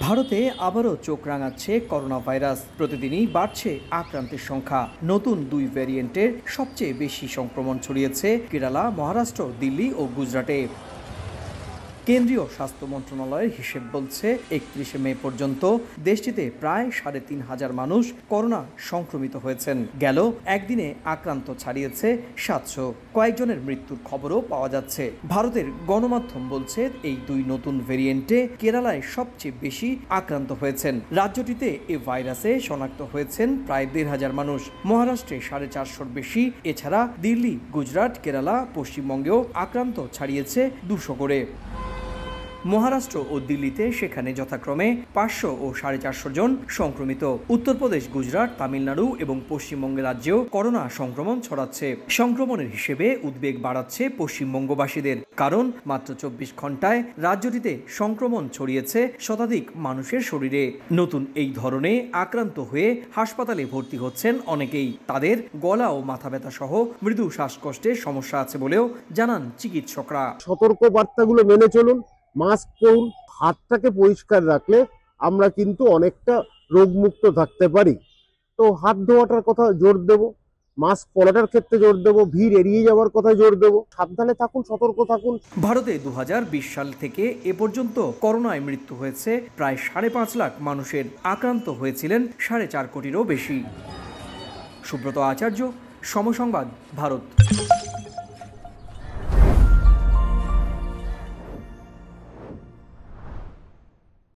ভারতে আবারও চোখ রাঙাচ্ছে করোনা ভাইরাস। প্রতিদিনই বাড়ছে আক্রান্তের সংখ্যা। নতুন দুই ভ্যারিয়েন্টের সবচেয়ে বেশি সংক্রমণ ছড়িয়েছে কেরালা, মহারাষ্ট্র, দিল্লি ও গুজরাটে। কেন্দ্রীয় স্বাস্থ্য মন্ত্রণালয়ের হিসেব বলছে 31 মে পর্যন্ত দেশটিতে প্রায় 3,500 মানুষ করোনা সংক্রমিত হয়েছেন। গেল একদিনে আক্রান্ত ছাড়িয়েছে 700। কয়েকজনের মৃত্যুর খবরও পাওয়া যাচ্ছে। ভারতের গণমাধ্যম বলছে এই দুই নতুন ভেরিয়েন্টে কেরালায় সবচেয়ে বেশি আক্রান্ত হয়েছেন। রাজ্যটিতে এ ভাইরাসে শনাক্ত হয়েছেন প্রায় 1,500 মানুষ। মহারাষ্ট্রে 450-র বেশি। এছাড়া দিল্লি, গুজরাট, কেরালা, পশ্চিমবঙ্গেও আক্রান্ত ছাড়িয়েছে 200 করে। মহারাষ্ট্র ও দিল্লিতে সেখানে যথাক্রমে 500 ও 450 জন সংক্রমিত। উত্তরপ্রদেশ, গুজরাট, তামিলনাড়ু এবং পশ্চিমবঙ্গ রাজ্যেও করোনা সংক্রমণ ছড়াচ্ছে। সংক্রমণের হিসেবে উদ্বেগ বাড়াচ্ছে পশ্চিমবঙ্গবাসীদের, কারণ মাত্র 24 ঘন্টায় রাজ্যটিতে সংক্রমণ ছড়িয়েছে শতাধিক মানুষের শরীরে। নতুন এই ধরনে আক্রান্ত হয়ে হাসপাতালে ভর্তি হচ্ছেন অনেকেই। তাদের গলা ও মাথা ব্যথা সহ মৃদু শ্বাসকষ্টের সমস্যা আছে বলেও জানান চিকিৎসকরা। সতর্ক বার্তাগুলো মেনে চলুন, মাস্ক পরুন, হাতটাকে পরিষ্কার রাখলে আমরা কিন্তু অনেকটা রোগমুক্ত থাকতে পারি। তো হাত ধোয়াটার কথা জোর দেব, মাস্ক পরাটার ক্ষেত্রে জোর দেব, ভিড় এড়িয়ে যাওয়ার কথা জোর দেব। সাবধানে থাকুন, সতর্ক থাকুন। ভারতে 2020 সাল থেকে এ পর্যন্ত করোনায় মৃত্যু হয়েছে প্রায় 5.5 লাখ মানুষের। আক্রান্ত হয়েছিলেন 4.5 কোটিরও বেশি। সুব্রত আচার্য, সময় সংবাদ, ভারত।